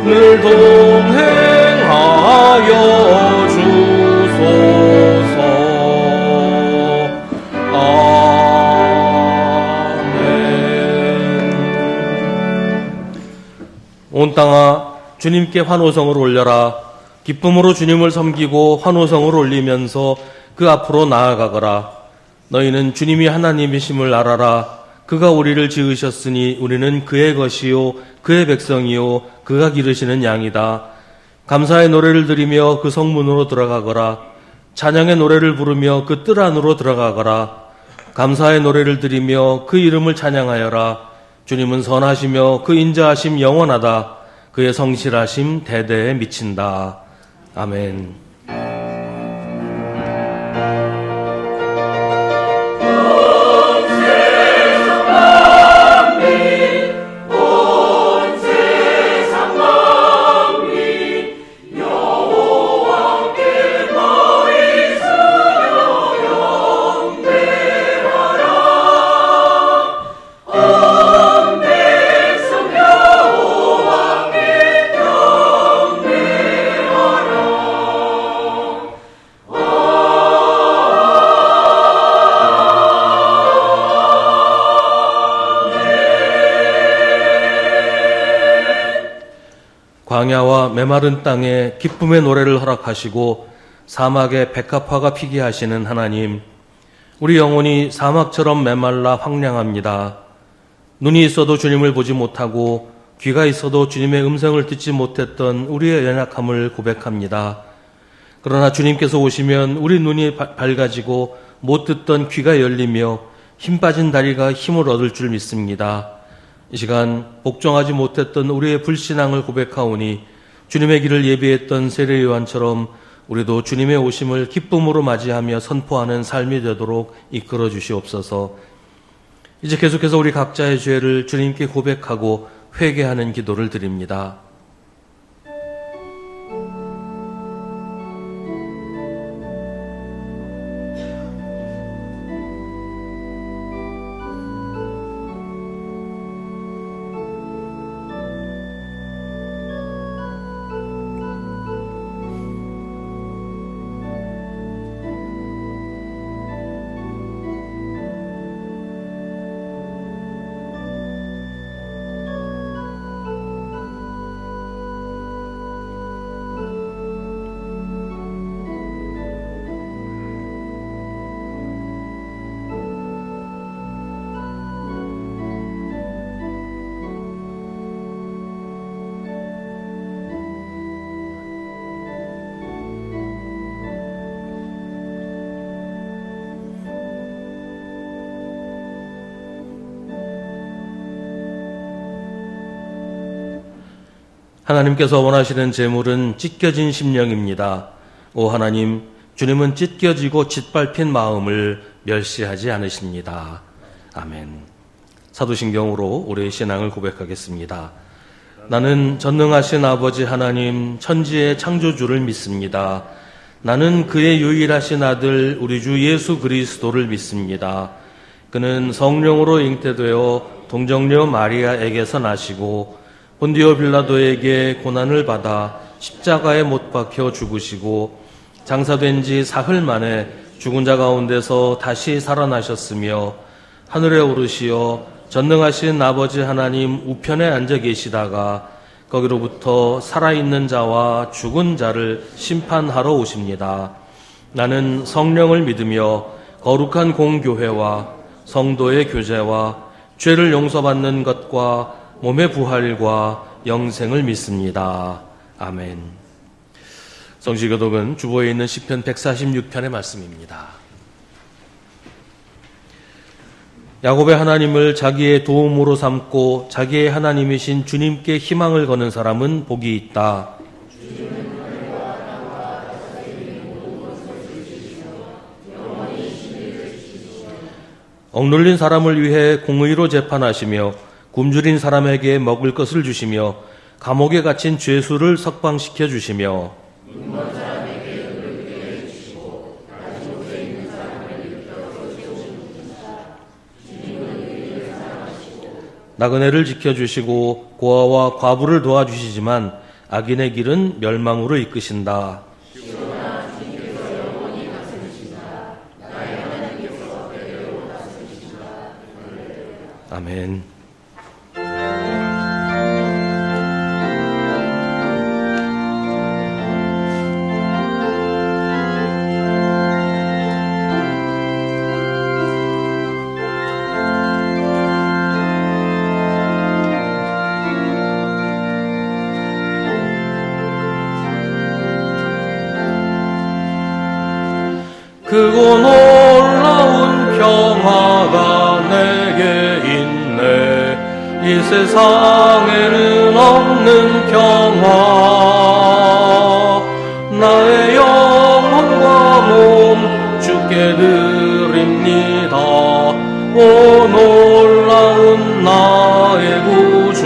늘 동행하여 주소서. 아멘. 온 땅아 주님께 환호성을 올려라. 기쁨으로 주님을 섬기고 환호성을 올리면서 그 앞으로 나아가거라. 너희는 주님이 하나님이심을 알아라. 그가 우리를 지으셨으니 우리는 그의 것이요 그의 백성이요 그가 기르시는 양이다. 감사의 노래를 드리며 그 성문으로 들어가거라. 찬양의 노래를 부르며 그 뜰 안으로 들어가거라. 감사의 노래를 드리며 그 이름을 찬양하여라. 주님은 선하시며 그 인자하심 영원하다. 그의 성실하심 대대에 미친다. 아멘. 광야와 메마른 땅에 기쁨의 노래를 허락하시고 사막에 백합화가 피게 하시는 하나님, 우리 영혼이 사막처럼 메말라 황량합니다. 눈이 있어도 주님을 보지 못하고 귀가 있어도 주님의 음성을 듣지 못했던 우리의 연약함을 고백합니다. 그러나 주님께서 오시면 우리 눈이 밝아지고 못 듣던 귀가 열리며 힘 빠진 다리가 힘을 얻을 줄 믿습니다. 이 시간 복종하지 못했던 우리의 불신앙을 고백하오니 주님의 길을 예비했던 세례 요한처럼 우리도 주님의 오심을 기쁨으로 맞이하며 선포하는 삶이 되도록 이끌어 주시옵소서. 이제 계속해서 우리 각자의 죄를 주님께 고백하고 회개하는 기도를 드립니다. 하나님께서 원하시는 제물은 찢겨진 심령입니다. 오 하나님, 주님은 찢겨지고 짓밟힌 마음을 멸시하지 않으십니다. 아멘. 사도신경으로 우리의 신앙을 고백하겠습니다. 나는 전능하신 아버지 하나님, 천지의 창조주를 믿습니다. 나는 그의 유일하신 아들 우리 주 예수 그리스도를 믿습니다. 그는 성령으로 잉태되어 동정녀 마리아에게서 나시고 본디오 빌라도에게 고난을 받아 십자가에 못 박혀 죽으시고 장사된 지 사흘 만에 죽은 자 가운데서 다시 살아나셨으며 하늘에 오르시어 전능하신 아버지 하나님 우편에 앉아 계시다가 거기로부터 살아있는 자와 죽은 자를 심판하러 오십니다. 나는 성령을 믿으며 거룩한 공교회와 성도의 교제와 죄를 용서받는 것과 몸의 부활과 영생을 믿습니다. 아멘. 성시교독은 주보에 있는 시편 146편의 말씀입니다. 야곱의 하나님을 자기의 도움으로 삼고 자기의 하나님이신 주님께 희망을 거는 사람은 복이 있다. 억눌린 사람을 위해 공의로 재판하시며 굶주린 사람에게 먹을 것을 주시며 감옥에 갇힌 죄수를 석방시켜 주시며 나그네를 지켜주시고 고아와 과부를 도와주시지만 악인의 길은 멸망으로 이끄신다. 아멘. 크고 놀라운 평화가 내게 있네. 이 세상에는 없는 평화. 나의 영혼과 몸 주께 드립니다. 오 놀라운 나의 구주,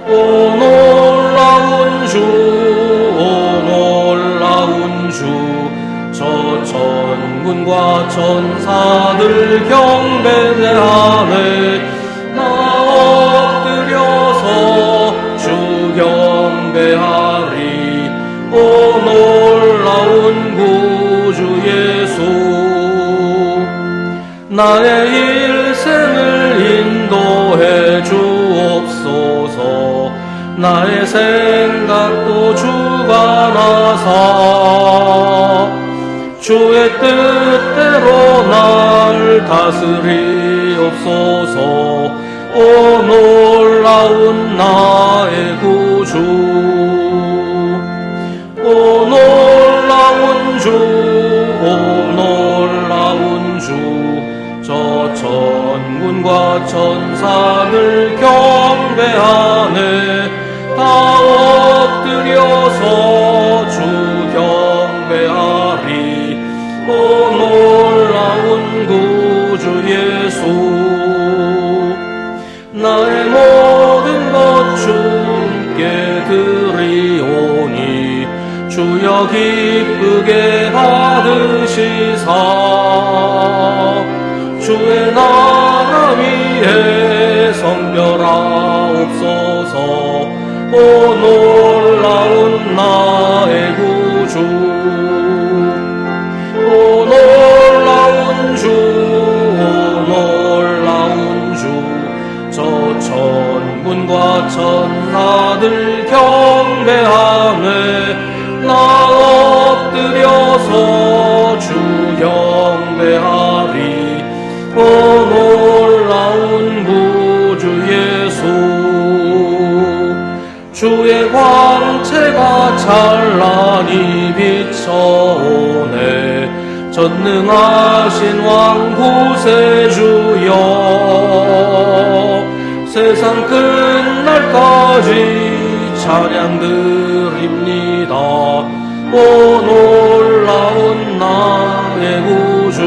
오 놀라운 주, 오 놀라운 주. 저 천군과 천사들 경배하네. 나 엎드려서 주 경배하리. 오 놀라운 구주 예수. 나의 일생을 인도해 주옵소서. 나의 생각도 주관하사 주의 뜻대로 날 다스리옵소서. 오 놀라운 나의 구주, 오 놀라운 주, 오 놀라운 주. 저 천군과 천사들 경배하네. 다 엎드려서 주 경배하리. 오 놀라운 구주 예수. 나의 모든 것 주께 드리오니 주여 기쁘게 받으시사. 주의 나라 위에 성별하옵소서. 오 놀라운 나의 구주, 오 놀라운 주, 오 놀라운 주. 저 천군과 천사들 경배하네. 나 엎드려서 주 경배하리. 오 놀라운 구주 예수. 주의 광채가 찬란히 비쳐오네. 전능하신 왕 구세주여. 세상 끝날까지 찬양 드립니다. 오 놀라운 나의 구주,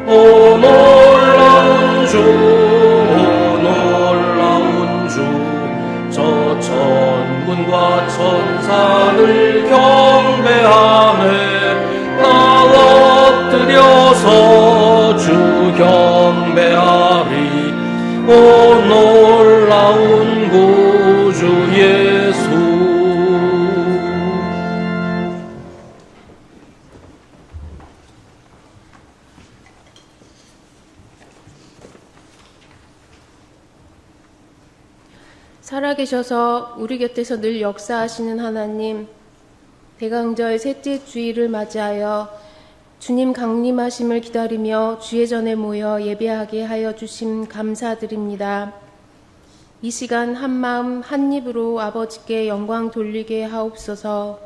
오 놀라운 주, 오 놀라운 주. 저 천군과 천사들 경배하네. 나 엎드려서 주 경배하리. 오 놀라운 구주 예수. 살아계셔서 우리 곁에서 늘 역사하시는 하나님, 대강절 셋째 주일을 맞이하여 주님 강림하심을 기다리며 주의 전에 모여 예배하게 하여 주심 감사드립니다. 이 시간 한마음 한입으로 아버지께 영광 돌리게 하옵소서.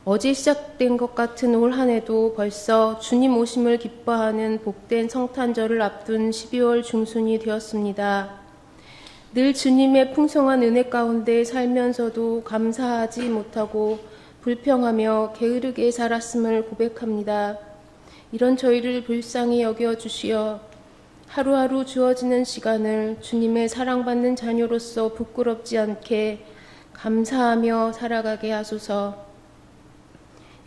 어제 시작된 것 같은 올 한 해도 벌써 주님 오심을 기뻐하는 복된 성탄절을 앞둔 12월 중순이 되었습니다. 늘 주님의 풍성한 은혜 가운데 살면서도 감사하지 못하고 불평하며 게으르게 살았음을 고백합니다. 이런 저희를 불쌍히 여겨주시어 하루하루 주어지는 시간을 주님의 사랑받는 자녀로서 부끄럽지 않게 감사하며 살아가게 하소서.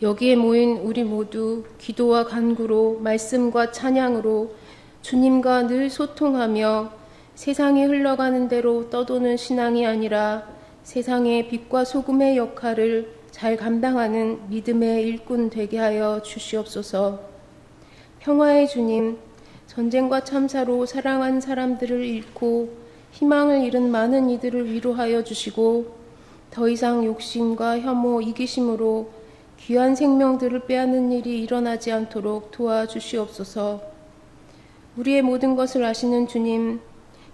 여기에 모인 우리 모두 기도와 간구로 말씀과 찬양으로 주님과 늘 소통하며 세상이 흘러가는 대로 떠도는 신앙이 아니라 세상의 빛과 소금의 역할을 잘 감당하는 믿음의 일꾼 되게 하여 주시옵소서. 평화의 주님, 전쟁과 참사로 사랑한 사람들을 잃고 희망을 잃은 많은 이들을 위로하여 주시고 더 이상 욕심과 혐오, 이기심으로 귀한 생명들을 빼앗는 일이 일어나지 않도록 도와주시옵소서. 우리의 모든 것을 아시는 주님,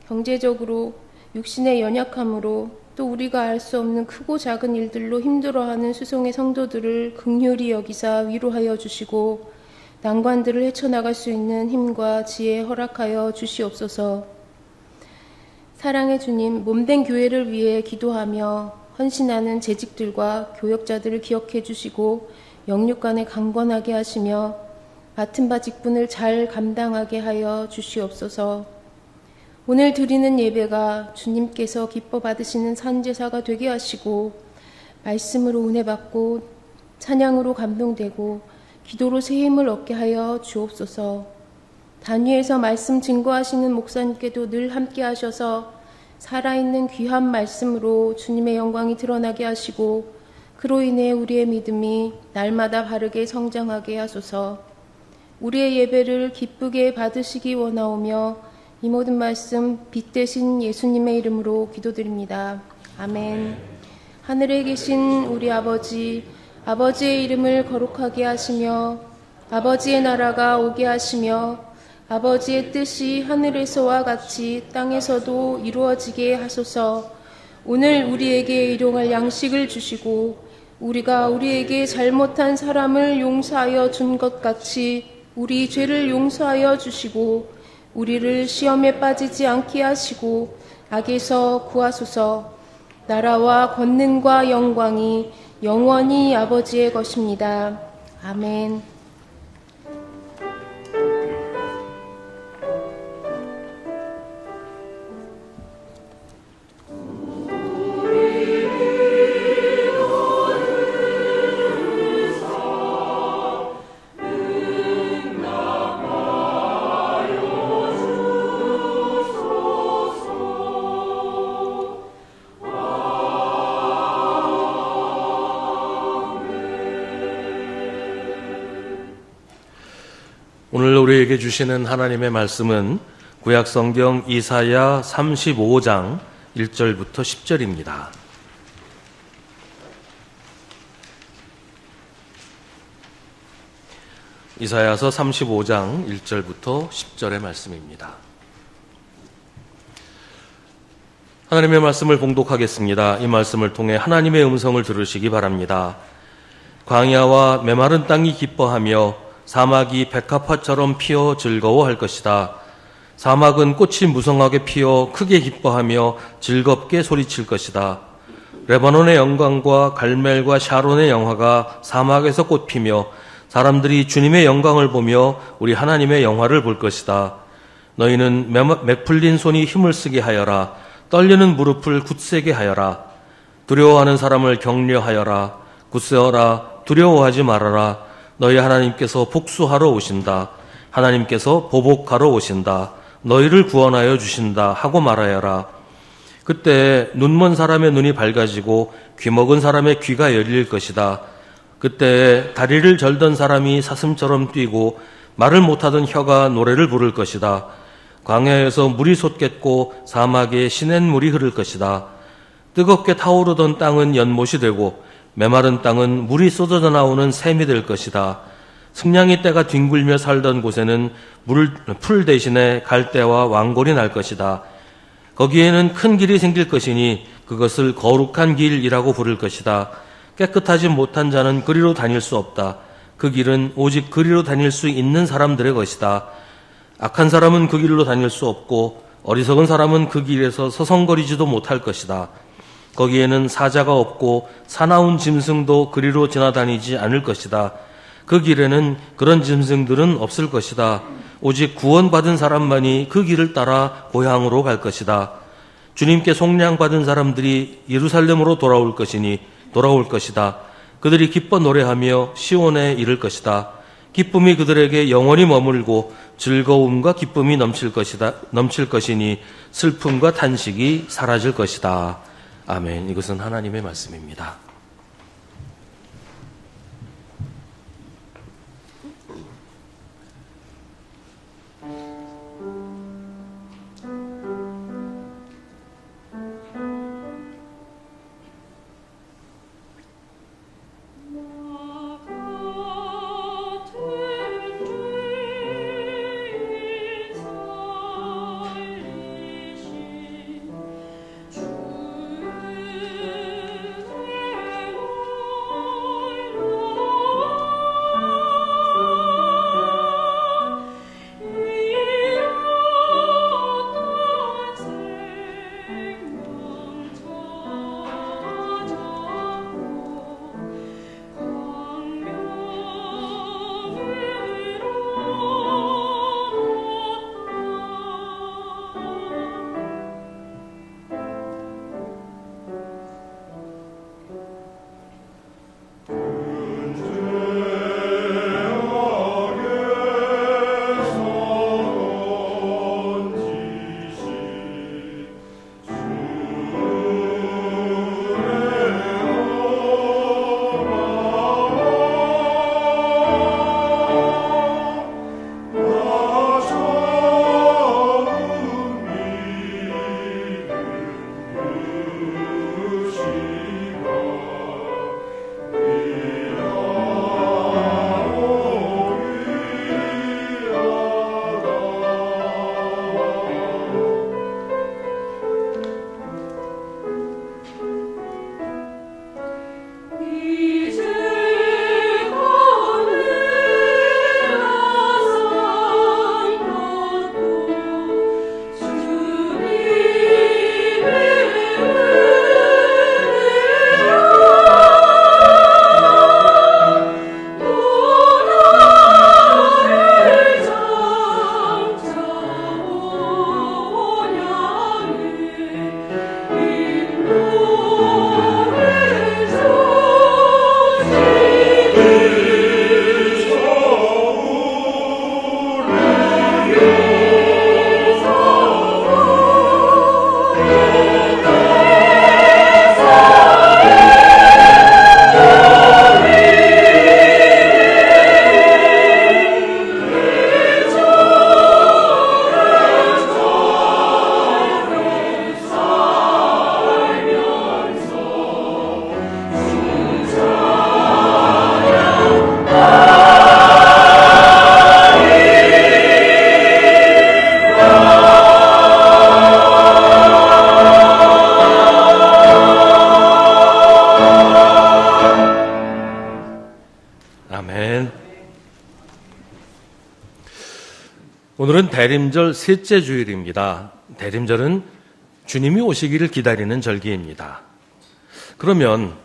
경제적으로 육신의 연약함으로 또 우리가 알 수 없는 크고 작은 일들로 힘들어하는 수송의 성도들을 긍휼히 여기사 위로하여 주시고 난관들을 헤쳐나갈 수 있는 힘과 지혜 허락하여 주시옵소서. 사랑의 주님, 몸된 교회를 위해 기도하며 헌신하는 재직들과 교역자들을 기억해 주시고 영육간에 강건하게 하시며 맡은 바 직분을 잘 감당하게 하여 주시옵소서. 오늘 드리는 예배가 주님께서 기뻐 받으시는 산제사가 되게 하시고 말씀으로 은혜 받고 찬양으로 감동되고 기도로 새 힘을 얻게 하여 주옵소서. 단위에서 말씀 증거하시는 목사님께도 늘 함께 하셔서 살아있는 귀한 말씀으로 주님의 영광이 드러나게 하시고 그로 인해 우리의 믿음이 날마다 바르게 성장하게 하소서. 우리의 예배를 기쁘게 받으시기 원하오며 이 모든 말씀 빛 대신 예수님의 이름으로 기도드립니다. 아멘. 하늘에 계신 우리 아버지, 아버지의 이름을 거룩하게 하시며 아버지의 나라가 오게 하시며 아버지의 뜻이 하늘에서와 같이 땅에서도 이루어지게 하소서. 오늘 우리에게 일용할 양식을 주시고 우리가 우리에게 잘못한 사람을 용서하여 준 것 같이 우리 죄를 용서하여 주시고 우리를 시험에 빠지지 않게 하시고 악에서 구하소서. 나라와 권능과 영광이 영원히 아버지의 것입니다. 아멘. 오늘 우리에게 주시는 하나님의 말씀은 구약성경 이사야 35장 1절부터 10절입니다. 이사야서 35장 1절부터 10절의 말씀입니다. 하나님의 말씀을 봉독하겠습니다. 이 말씀을 통해 하나님의 음성을 들으시기 바랍니다. 광야와 메마른 땅이 기뻐하며 사막이 백합화처럼 피어 즐거워할 것이다. 사막은 꽃이 무성하게 피어 크게 기뻐하며 즐겁게 소리칠 것이다. 레바논의 영광과 갈멜과 샤론의 영화가 사막에서 꽃피며 사람들이 주님의 영광을 보며 우리 하나님의 영화를 볼 것이다. 너희는 맥풀린 손이 힘을 쓰게 하여라. 떨리는 무릎을 굳세게 하여라. 두려워하는 사람을 격려하여라. 굳세어라. 두려워하지 말아라. 너희 하나님께서 복수하러 오신다. 하나님께서 보복하러 오신다. 너희를 구원하여 주신다 하고 말하여라. 그때 눈먼 사람의 눈이 밝아지고 귀먹은 사람의 귀가 열릴 것이다. 그때 다리를 절던 사람이 사슴처럼 뛰고 말을 못하던 혀가 노래를 부를 것이다. 광야에서 물이 솟겠고 사막에 시냇물이 흐를 것이다. 뜨겁게 타오르던 땅은 연못이 되고 메마른 땅은 물이 쏟아져 나오는 샘이 될 것이다. 승냥이 떼가 뒹굴며 살던 곳에는 풀 대신에 갈대와 왕골이 날 것이다. 거기에는 큰 길이 생길 것이니 그것을 거룩한 길이라고 부를 것이다. 깨끗하지 못한 자는 그리로 다닐 수 없다. 그 길은 오직 그리로 다닐 수 있는 사람들의 것이다. 악한 사람은 그 길로 다닐 수 없고 어리석은 사람은 그 길에서 서성거리지도 못할 것이다. 거기에는 사자가 없고 사나운 짐승도 그리로 지나다니지 않을 것이다. 그 길에는 그런 짐승들은 없을 것이다. 오직 구원받은 사람만이 그 길을 따라 고향으로 갈 것이다. 주님께 속량받은 사람들이 예루살렘으로 돌아올 것이다. 그들이 기뻐 노래하며 시온에 이를 것이다. 기쁨이 그들에게 영원히 머물고 즐거움과 기쁨이 넘칠 것이니 슬픔과 탄식이 사라질 것이다. 아멘. 이것은 하나님의 말씀입니다. 오늘은 대림절 셋째 주일입니다. 대림절은 주님이 오시기를 기다리는 절기입니다. 그러면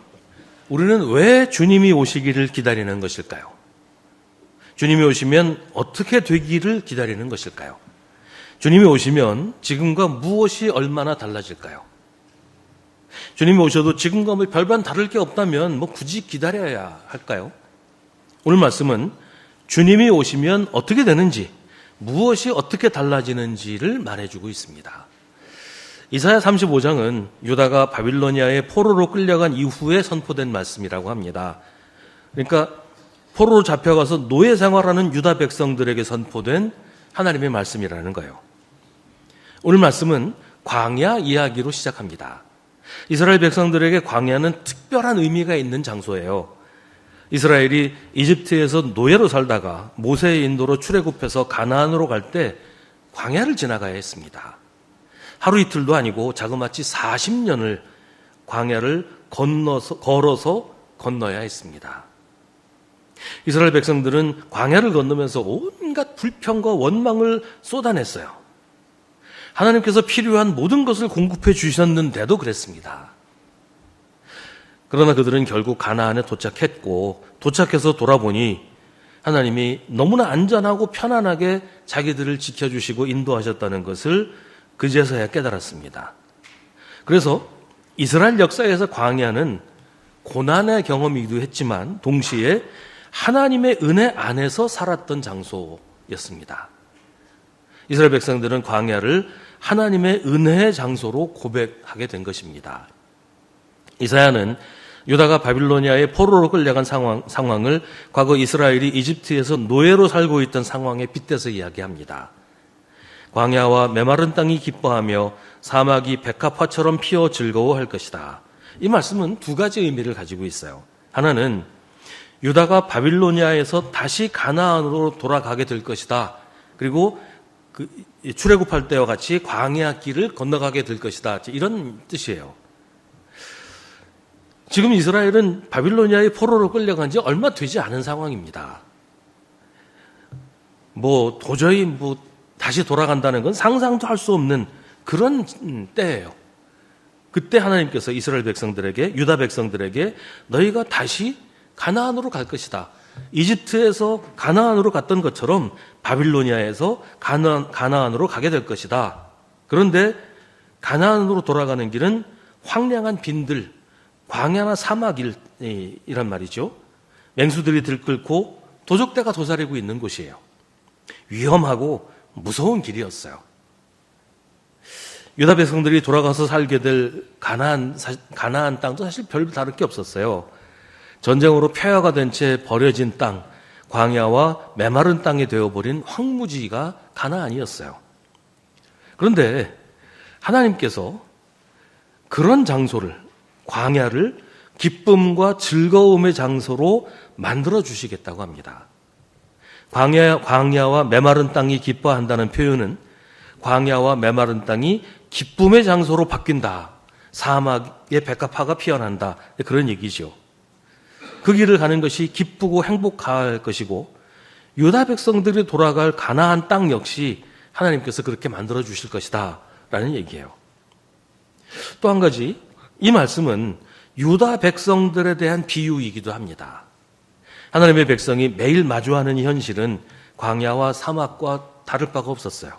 우리는 왜 주님이 오시기를 기다리는 것일까요? 주님이 오시면 어떻게 되기를 기다리는 것일까요? 주님이 오시면 지금과 무엇이 얼마나 달라질까요? 주님이 오셔도 지금과 뭐 별반 다를 게 없다면 뭐 굳이 기다려야 할까요? 오늘 말씀은 주님이 오시면 어떻게 되는지, 무엇이 어떻게 달라지는지를 말해주고 있습니다. 이사야 35장은 유다가 바빌로니아의 포로로 끌려간 이후에 선포된 말씀이라고 합니다. 그러니까 포로로 잡혀가서 노예 생활하는 유다 백성들에게 선포된 하나님의 말씀이라는 거예요. 오늘 말씀은 광야 이야기로 시작합니다. 이스라엘 백성들에게 광야는 특별한 의미가 있는 장소예요. 이스라엘이 이집트에서 노예로 살다가 모세의 인도로 출애굽해서 가나안으로 갈 때 광야를 지나가야 했습니다. 하루 이틀도 아니고 자그마치 40년을 광야를 걸어서 건너야 했습니다. 이스라엘 백성들은 광야를 건너면서 온갖 불평과 원망을 쏟아냈어요. 하나님께서 필요한 모든 것을 공급해 주셨는데도 그랬습니다. 그러나 그들은 결국 가나안에 도착했고, 도착해서 돌아보니 하나님이 너무나 안전하고 편안하게 자기들을 지켜주시고 인도하셨다는 것을 그제서야 깨달았습니다. 그래서 이스라엘 역사에서 광야는 고난의 경험이기도 했지만 동시에 하나님의 은혜 안에서 살았던 장소였습니다. 이스라엘 백성들은 광야를 하나님의 은혜의 장소로 고백하게 된 것입니다. 이사야는 유다가 바빌로니아의 포로로 끌려간 상황을 과거 이스라엘이 이집트에서 노예로 살고 있던 상황에 빗대서 이야기합니다. 광야와 메마른 땅이 기뻐하며 사막이 백합화처럼 피어 즐거워할 것이다. 이 말씀은 두 가지 의미를 가지고 있어요. 하나는 유다가 바빌로니아에서 다시 가나안으로 돌아가게 될 것이다. 그리고 출애굽할 때와 같이 광야 길을 건너가게 될 것이다. 이런 뜻이에요. 지금 이스라엘은 바빌로니아의 포로로 끌려간 지 얼마 되지 않은 상황입니다. 도저히 다시 돌아간다는 건 상상도 할 수 없는 그런 때예요. 그때 하나님께서 이스라엘 백성들에게, 유다 백성들에게 너희가 다시 가나안으로 갈 것이다. 이집트에서 가나안으로 갔던 것처럼 바빌로니아에서 가나안으로 가게 될 것이다. 그런데 가나안으로 돌아가는 길은 황량한 빈들, 광야나 사막이란 말이죠. 맹수들이 들끓고 도적대가 도사리고 있는 곳이에요. 위험하고 무서운 길이었어요. 유다 백성들이 돌아가서 살게 될 가나안 땅도 사실 별 다를 게 없었어요. 전쟁으로 폐허가 된 채 버려진 땅, 광야와 메마른 땅이 되어버린 황무지가 가나안이었어요. 그런데 하나님께서 그런 장소를, 광야를 기쁨과 즐거움의 장소로 만들어 주시겠다고 합니다. 광야와 메마른 땅이 기뻐한다는 표현은 광야와 메마른 땅이 기쁨의 장소로 바뀐다. 사막에 백합화가 피어난다. 그런 얘기죠. 그 길을 가는 것이 기쁘고 행복할 것이고 유다 백성들이 돌아갈 가나안 땅 역시 하나님께서 그렇게 만들어 주실 것이다 라는 얘기예요. 또 한 가지, 이 말씀은 유다 백성들에 대한 비유이기도 합니다. 하나님의 백성이 매일 마주하는 이 현실은 광야와 사막과 다를 바가 없었어요.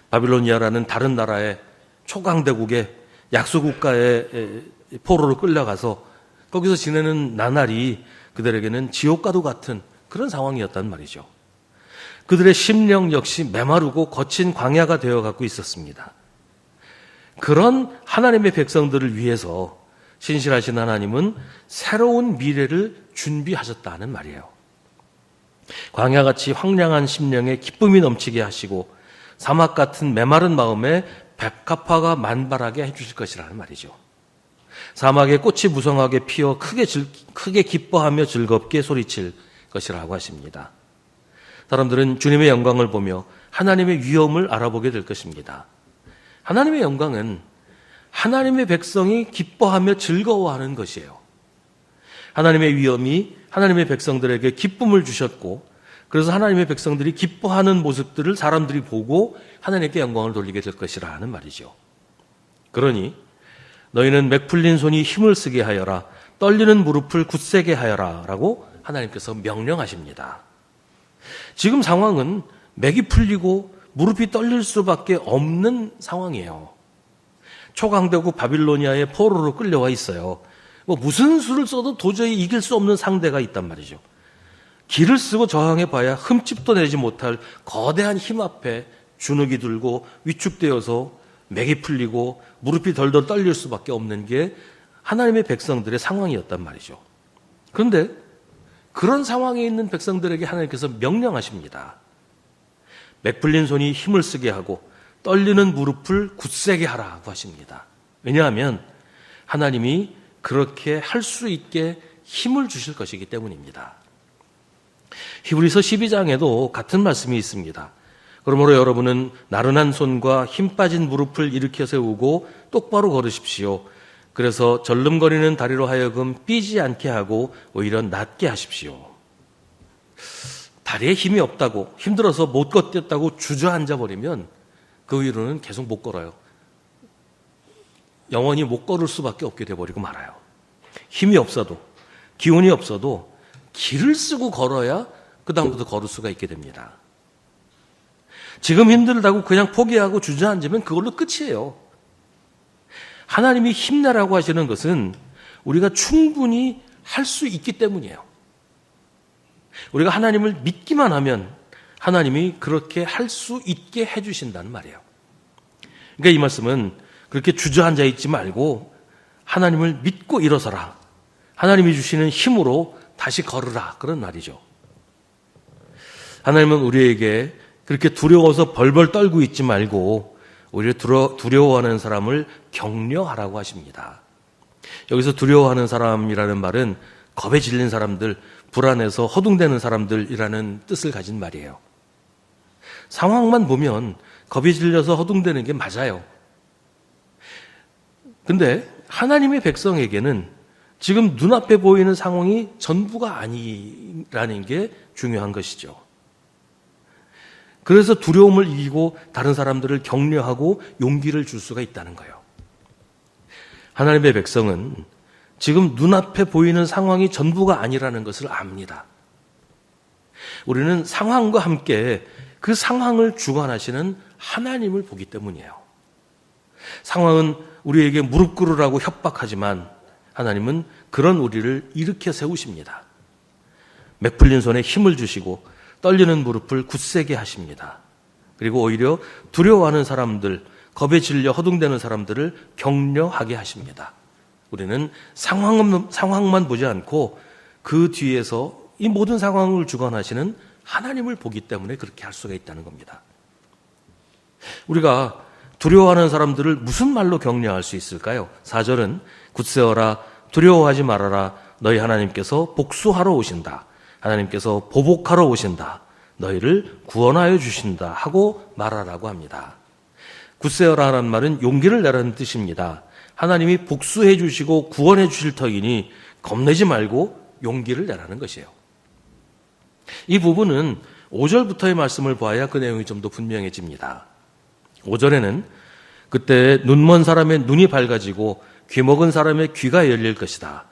바빌로니아라는 다른 나라의 초강대국의 약소국가의 포로로 끌려가서 거기서 지내는 나날이 그들에게는 지옥과도 같은 그런 상황이었단 말이죠. 그들의 심령 역시 메마르고 거친 광야가 되어가고 있었습니다. 그런 하나님의 백성들을 위해서 신실하신 하나님은 새로운 미래를 준비하셨다는 말이에요. 광야같이 황량한 심령에 기쁨이 넘치게 하시고 사막 같은 메마른 마음에 백합화가 만발하게 해주실 것이라는 말이죠. 사막에 꽃이 무성하게 피어 크게 기뻐하며 즐겁게 소리칠 것이라고 하십니다. 사람들은 주님의 영광을 보며 하나님의 위엄을 알아보게 될 것입니다. 하나님의 영광은 하나님의 백성이 기뻐하며 즐거워하는 것이에요. 하나님의 위엄이 하나님의 백성들에게 기쁨을 주셨고 그래서 하나님의 백성들이 기뻐하는 모습들을 사람들이 보고 하나님께 영광을 돌리게 될 것이라는 말이죠. 그러니 너희는 맥 풀린 손이 힘을 쓰게 하여라, 떨리는 무릎을 굳세게 하여라 라고 하나님께서 명령하십니다. 지금 상황은 맥이 풀리고 무릎이 떨릴 수밖에 없는 상황이에요. 초강대국 바빌로니아의 포로로 끌려와 있어요. 무슨 수를 써도 도저히 이길 수 없는 상대가 있단 말이죠. 기를 쓰고 저항해봐야 흠집도 내지 못할 거대한 힘 앞에 주눅이 들고 위축되어서 맥이 풀리고 무릎이 덜덜 떨릴 수밖에 없는 게 하나님의 백성들의 상황이었단 말이죠. 그런데 그런 상황에 있는 백성들에게 하나님께서 명령하십니다. 맥 풀린 손이 힘을 쓰게 하고 떨리는 무릎을 굳세게 하라고 하십니다. 왜냐하면 하나님이 그렇게 할 수 있게 힘을 주실 것이기 때문입니다. 히브리서 12장에도 같은 말씀이 있습니다. 그러므로 여러분은 나른한 손과 힘 빠진 무릎을 일으켜 세우고 똑바로 걸으십시오. 그래서 절름거리는 다리로 하여금 삐지 않게 하고 오히려 낫게 하십시오. 다리에 힘이 없다고 힘들어서 못 걷겠다고 주저앉아 버리면 그 위로는 계속 못 걸어요. 영원히 못 걸을 수밖에 없게 돼버리고 말아요. 힘이 없어도 기운이 없어도 기를 쓰고 걸어야 그 다음부터 걸을 수가 있게 됩니다. 지금 힘들다고 그냥 포기하고 주저앉으면 그걸로 끝이에요. 하나님이 힘내라고 하시는 것은 우리가 충분히 할 수 있기 때문이에요. 우리가 하나님을 믿기만 하면 하나님이 그렇게 할 수 있게 해주신다는 말이에요. 그러니까 이 말씀은 그렇게 주저앉아 있지 말고 하나님을 믿고 일어서라. 하나님이 주시는 힘으로 다시 걸으라. 그런 말이죠. 하나님은 우리에게 그렇게 두려워서 벌벌 떨고 있지 말고 오히려 두려워하는 사람을 격려하라고 하십니다. 여기서 두려워하는 사람이라는 말은 겁에 질린 사람들, 불안해서 허둥대는 사람들이라는 뜻을 가진 말이에요. 상황만 보면 겁이 질려서 허둥대는 게 맞아요. 근데 하나님의 백성에게는 지금 눈앞에 보이는 상황이 전부가 아니라는 게 중요한 것이죠. 그래서 두려움을 이기고 다른 사람들을 격려하고 용기를 줄 수가 있다는 거예요. 하나님의 백성은 지금 눈앞에 보이는 상황이 전부가 아니라는 것을 압니다. 우리는 상황과 함께 그 상황을 주관하시는 하나님을 보기 때문이에요. 상황은 우리에게 무릎 꿇으라고 협박하지만 하나님은 그런 우리를 일으켜 세우십니다. 맥풀린 손에 힘을 주시고 떨리는 무릎을 굳세게 하십니다. 그리고 오히려 두려워하는 사람들, 겁에 질려 허둥대는 사람들을 격려하게 하십니다. 우리는 상황만 보지 않고 그 뒤에서 이 모든 상황을 주관하시는 하나님을 보기 때문에 그렇게 할 수가 있다는 겁니다. 우리가 두려워하는 사람들을 무슨 말로 격려할 수 있을까요? 4절은 굳세어라 두려워하지 말아라 너희 하나님께서 복수하러 오신다. 하나님께서 보복하러 오신다. 너희를 구원하여 주신다 하고 말하라고 합니다. 굳세어라는 말은 용기를 내라는 뜻입니다. 하나님이 복수해 주시고 구원해 주실 터이니 겁내지 말고 용기를 내라는 것이에요. 이 부분은 5절부터의 말씀을 보아야 그 내용이 좀 더 분명해집니다. 5절에는 그때 눈먼 사람의 눈이 밝아지고 귀먹은 사람의 귀가 열릴 것이다.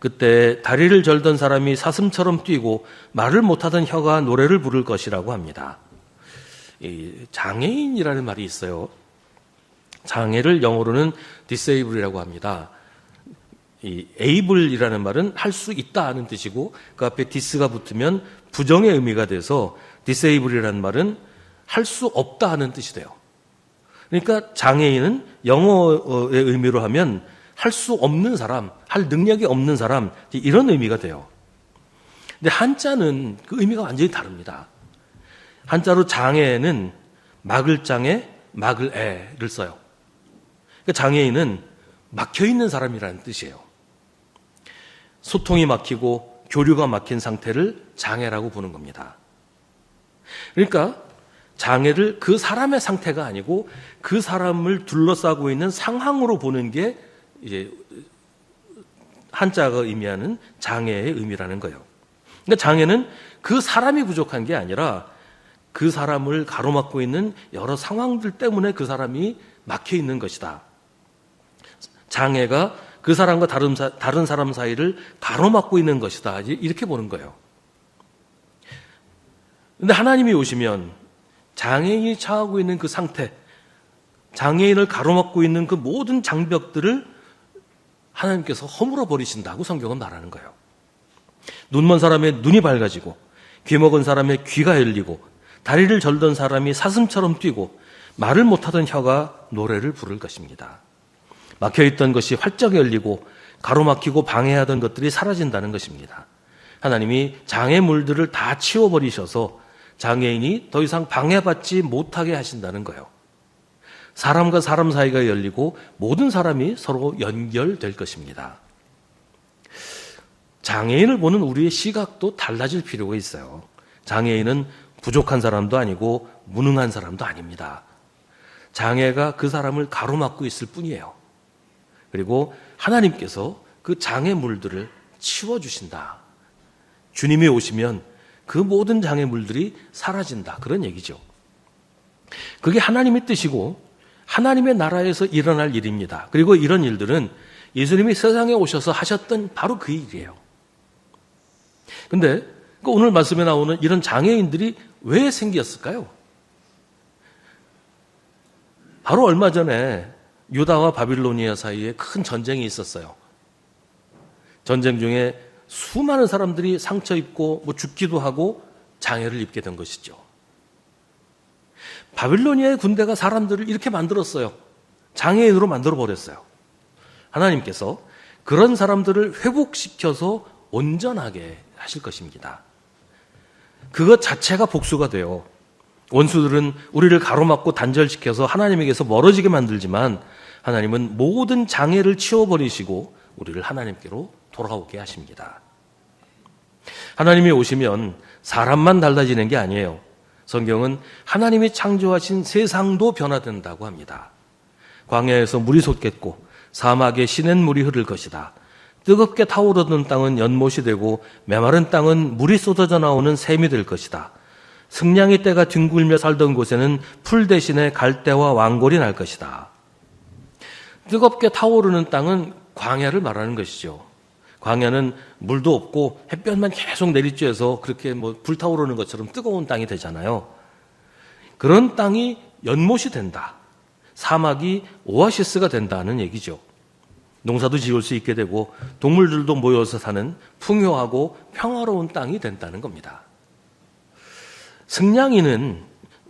그때 다리를 절던 사람이 사슴처럼 뛰고 말을 못하던 혀가 노래를 부를 것이라고 합니다. 장애인이라는 말이 있어요. 장애를 영어로는 disable이라고 합니다. 이 able이라는 말은 할 수 있다 하는 뜻이고 그 앞에 dis가 붙으면 부정의 의미가 돼서 disable이라는 말은 할 수 없다 하는 뜻이 돼요. 그러니까 장애인은 영어의 의미로 하면 할 수 없는 사람, 할 능력이 없는 사람 이런 의미가 돼요. 근데 한자는 그 의미가 완전히 다릅니다. 한자로 장애는 막을 장애, 막을 애를 써요. 그러니까 장애인은 막혀있는 사람이라는 뜻이에요. 소통이 막히고 교류가 막힌 상태를 장애라고 보는 겁니다. 그러니까 장애를 그 사람의 상태가 아니고 그 사람을 둘러싸고 있는 상황으로 보는 게 이제 한자가 의미하는 장애의 의미라는 거예요. 그러니까 장애는 그 사람이 부족한 게 아니라 그 사람을 가로막고 있는 여러 상황들 때문에 그 사람이 막혀 있는 것이다. 장애가 그 사람과 다른 사람 사이를 가로막고 있는 것이다. 이렇게 보는 거예요. 그런데 하나님이 오시면 장애인이 처하고 있는 그 상태, 장애인을 가로막고 있는 그 모든 장벽들을 하나님께서 허물어 버리신다고 성경은 말하는 거예요. 눈먼 사람의 눈이 밝아지고 귀먹은 사람의 귀가 열리고 다리를 절던 사람이 사슴처럼 뛰고 말을 못하던 혀가 노래를 부를 것입니다. 막혀있던 것이 활짝 열리고 가로막히고 방해하던 것들이 사라진다는 것입니다. 하나님이 장애물들을 다 치워버리셔서 장애인이 더 이상 방해받지 못하게 하신다는 거예요. 사람과 사람 사이가 열리고 모든 사람이 서로 연결될 것입니다. 장애인을 보는 우리의 시각도 달라질 필요가 있어요. 장애인은 부족한 사람도 아니고 무능한 사람도 아닙니다. 장애가 그 사람을 가로막고 있을 뿐이에요. 그리고 하나님께서 그 장애물들을 치워주신다. 주님이 오시면 그 모든 장애물들이 사라진다. 그런 얘기죠. 그게 하나님의 뜻이고 하나님의 나라에서 일어날 일입니다. 그리고 이런 일들은 예수님이 세상에 오셔서 하셨던 바로 그 일이에요. 근데 오늘 말씀에 나오는 이런 장애인들이 왜 생겼을까요? 바로 얼마 전에 유다와 바빌로니아 사이에 큰 전쟁이 있었어요. 전쟁 중에 수많은 사람들이 상처 입고 죽기도 하고 장애를 입게 된 것이죠. 바빌로니아의 군대가 사람들을 이렇게 만들었어요. 장애인으로 만들어버렸어요. 하나님께서 그런 사람들을 회복시켜서 온전하게 하실 것입니다. 그것 자체가 복수가 돼요. 원수들은 우리를 가로막고 단절시켜서 하나님에게서 멀어지게 만들지만 하나님은 모든 장애를 치워버리시고 우리를 하나님께로 돌아오게 하십니다. 하나님이 오시면 사람만 달라지는 게 아니에요. 성경은 하나님이 창조하신 세상도 변화된다고 합니다. 광야에서 물이 솟겠고 사막에 시냇물이 흐를 것이다. 뜨겁게 타오르던 땅은 연못이 되고 메마른 땅은 물이 쏟아져 나오는 샘이 될 것이다. 승냥이 떼가 뒹굴며 살던 곳에는 풀 대신에 갈대와 왕골이 날 것이다. 뜨겁게 타오르는 땅은 광야를 말하는 것이죠. 광야는 물도 없고 햇볕만 계속 내리쬐서 그렇게 불타오르는 것처럼 뜨거운 땅이 되잖아요. 그런 땅이 연못이 된다. 사막이 오아시스가 된다는 얘기죠. 농사도 지을 수 있게 되고 동물들도 모여서 사는 풍요하고 평화로운 땅이 된다는 겁니다. 승냥이는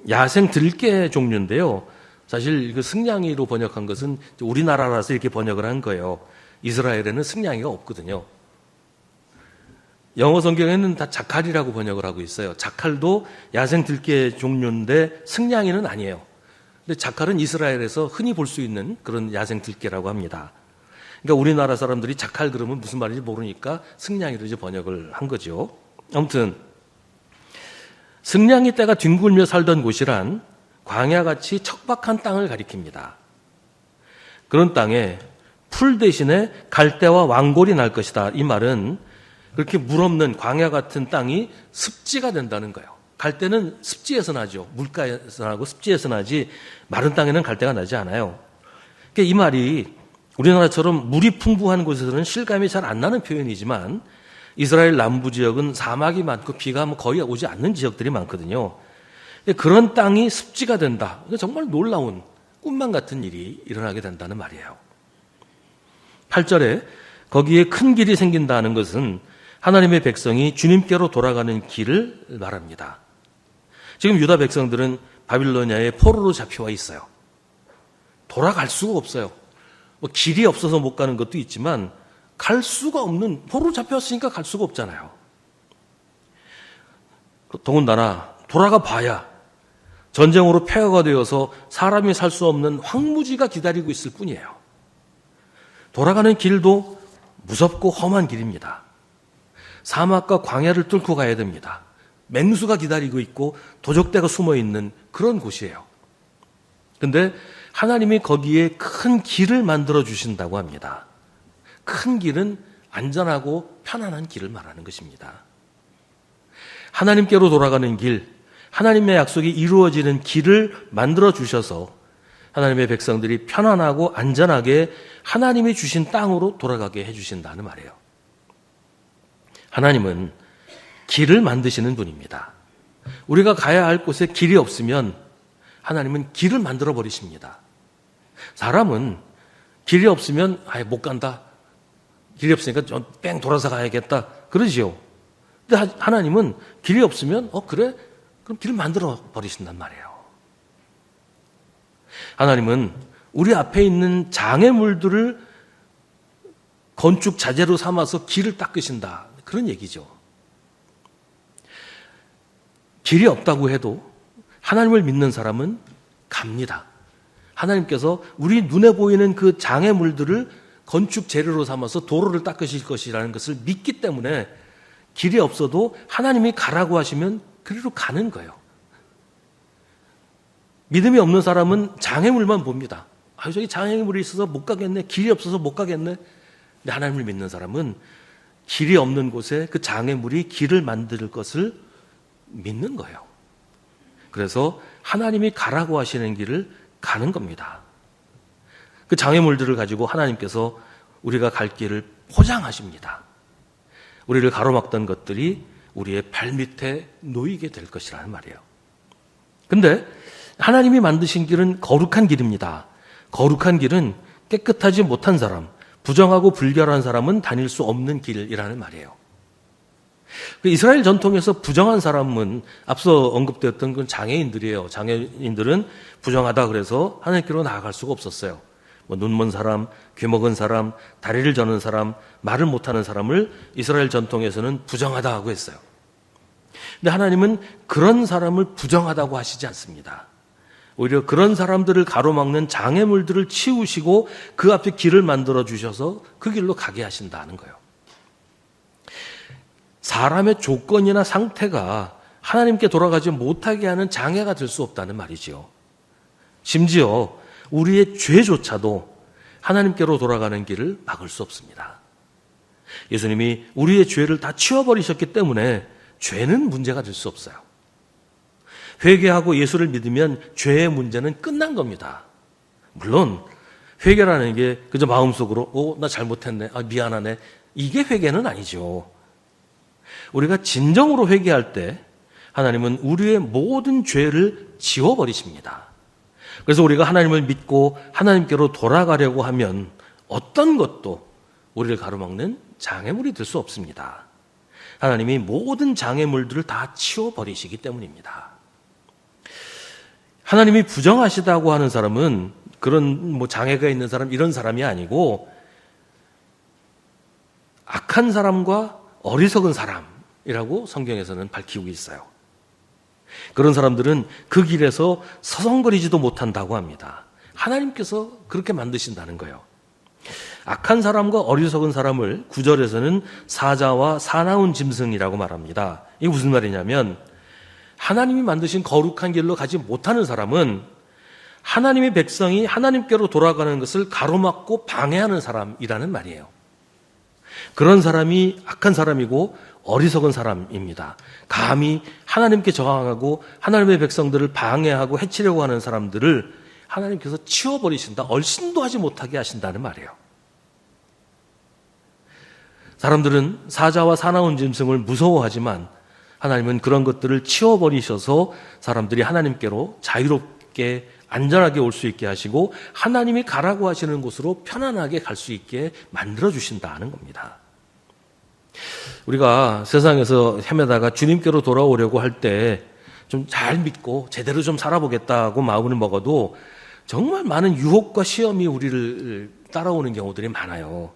야생 들개 종류인데요. 사실 그 승냥이로 번역한 것은 우리나라라서 이렇게 번역을 한 거예요. 이스라엘에는 승냥이가 없거든요. 영어 성경에는 다 자칼이라고 번역을 하고 있어요. 자칼도 야생 들개 종류인데 승냥이는 아니에요. 근데 자칼은 이스라엘에서 흔히 볼 수 있는 그런 야생 들개라고 합니다. 그러니까 우리나라 사람들이 자칼 그러면 무슨 말인지 모르니까 승냥이로 이제 번역을 한 거죠. 아무튼 승냥이 떼가 뒹굴며 살던 곳이란 광야같이 척박한 땅을 가리킵니다. 그런 땅에 풀 대신에 갈대와 왕골이 날 것이다. 이 말은 그렇게 물 없는 광야 같은 땅이 습지가 된다는 거예요. 갈대는 습지에서 나죠. 물가에서 나고 습지에서 나지 마른 땅에는 갈대가 나지 않아요. 그러니까 이 말이 우리나라처럼 물이 풍부한 곳에서는 실감이 잘 안 나는 표현이지만 이스라엘 남부 지역은 사막이 많고 비가 거의 오지 않는 지역들이 많거든요. 그런 땅이 습지가 된다. 정말 놀라운 꿈만 같은 일이 일어나게 된다는 말이에요. 8절에 거기에 큰 길이 생긴다는 것은 하나님의 백성이 주님께로 돌아가는 길을 말합니다. 지금 유다 백성들은 바빌로니아의 포로로 잡혀와 있어요. 돌아갈 수가 없어요. 길이 없어서 못 가는 것도 있지만 갈 수가 없는, 포로로 잡혀왔으니까 갈 수가 없잖아요. 더군다나 돌아가 봐야 전쟁으로 폐허가 되어서 사람이 살 수 없는 황무지가 기다리고 있을 뿐이에요. 돌아가는 길도 무섭고 험한 길입니다. 사막과 광야를 뚫고 가야 됩니다. 맹수가 기다리고 있고 도적대가 숨어 있는 그런 곳이에요. 근데 하나님이 거기에 큰 길을 만들어 주신다고 합니다. 큰 길은 안전하고 편안한 길을 말하는 것입니다. 하나님께로 돌아가는 길, 하나님의 약속이 이루어지는 길을 만들어 주셔서 하나님의 백성들이 편안하고 안전하게 하나님이 주신 땅으로 돌아가게 해주신다는 말이에요. 하나님은 길을 만드시는 분입니다. 우리가 가야 할 곳에 길이 없으면 하나님은 길을 만들어 버리십니다. 사람은 길이 없으면 아예 못 간다. 길이 없으니까 뺑 돌아서 가야겠다. 그러지요. 근데 하나님은 길이 없으면 그래? 그럼 길을 만들어 버리신단 말이에요. 하나님은 우리 앞에 있는 장애물들을 건축 자재로 삼아서 길을 닦으신다. 그런 얘기죠. 길이 없다고 해도 하나님을 믿는 사람은 갑니다. 하나님께서 우리 눈에 보이는 그 장애물들을 건축 재료로 삼아서 도로를 닦으실 것이라는 것을 믿기 때문에 길이 없어도 하나님이 가라고 하시면 그리로 가는 거예요. 믿음이 없는 사람은 장애물만 봅니다. 저기 장애물이 있어서 못 가겠네. 길이 없어서 못 가겠네. 근데 하나님을 믿는 사람은 길이 없는 곳에 그 장애물이 길을 만들 것을 믿는 거예요. 그래서 하나님이 가라고 하시는 길을 가는 겁니다. 그 장애물들을 가지고 하나님께서 우리가 갈 길을 포장하십니다. 우리를 가로막던 것들이 우리의 발밑에 놓이게 될 것이라는 말이에요. 근데 하나님이 만드신 길은 거룩한 길입니다. 거룩한 길은 깨끗하지 못한 사람, 부정하고 불결한 사람은 다닐 수 없는 길이라는 말이에요. 그 이스라엘 전통에서 부정한 사람은 앞서 언급되었던 그 장애인들이에요. 장애인들은 부정하다 그래서 하나님께로 나아갈 수가 없었어요. 뭐 눈먼 사람, 귀먹은 사람, 다리를 저는 사람, 말을 못하는 사람을 이스라엘 전통에서는 부정하다 하고 했어요. 근데 하나님은 그런 사람을 부정하다고 하시지 않습니다. 오히려 그런 사람들을 가로막는 장애물들을 치우시고 그 앞에 길을 만들어 주셔서 그 길로 가게 하신다는 거예요. 사람의 조건이나 상태가 하나님께 돌아가지 못하게 하는 장애가 될 수 없다는 말이지요. 심지어 우리의 죄조차도 하나님께로 돌아가는 길을 막을 수 없습니다. 예수님이 우리의 죄를 다 치워버리셨기 때문에 죄는 문제가 될 수 없어요. 회개하고 예수를 믿으면 죄의 문제는 끝난 겁니다. 물론 회개라는 게 그저 마음속으로 나 잘못했네, 미안하네, 이게 회개는 아니죠. 우리가 진정으로 회개할 때 하나님은 우리의 모든 죄를 지워버리십니다. 그래서 우리가 하나님을 믿고 하나님께로 돌아가려고 하면 어떤 것도 우리를 가로막는 장애물이 될 수 없습니다. 하나님이 모든 장애물들을 다 치워버리시기 때문입니다. 하나님이 부정하시다고 하는 사람은 그런 장애가 있는 사람, 이런 사람이 아니고 악한 사람과 어리석은 사람이라고 성경에서는 밝히고 있어요. 그런 사람들은 그 길에서 서성거리지도 못한다고 합니다. 하나님께서 그렇게 만드신다는 거예요. 악한 사람과 어리석은 사람을 9절에서는 사자와 사나운 짐승이라고 말합니다. 이게 무슨 말이냐면 하나님이 만드신 거룩한 길로 가지 못하는 사람은 하나님의 백성이 하나님께로 돌아가는 것을 가로막고 방해하는 사람이라는 말이에요. 그런 사람이 악한 사람이고 어리석은 사람입니다. 감히 하나님께 저항하고 하나님의 백성들을 방해하고 해치려고 하는 사람들을 하나님께서 치워버리신다, 얼씬도 하지 못하게 하신다는 말이에요. 사람들은 사자와 사나운 짐승을 무서워하지만 하나님은 그런 것들을 치워버리셔서 사람들이 하나님께로 자유롭게 안전하게 올 수 있게 하시고 하나님이 가라고 하시는 곳으로 편안하게 갈 수 있게 만들어주신다는 겁니다. 우리가 세상에서 헤매다가 주님께로 돌아오려고 할 때 좀 잘 믿고 제대로 좀 살아보겠다고 마음을 먹어도 정말 많은 유혹과 시험이 우리를 따라오는 경우들이 많아요.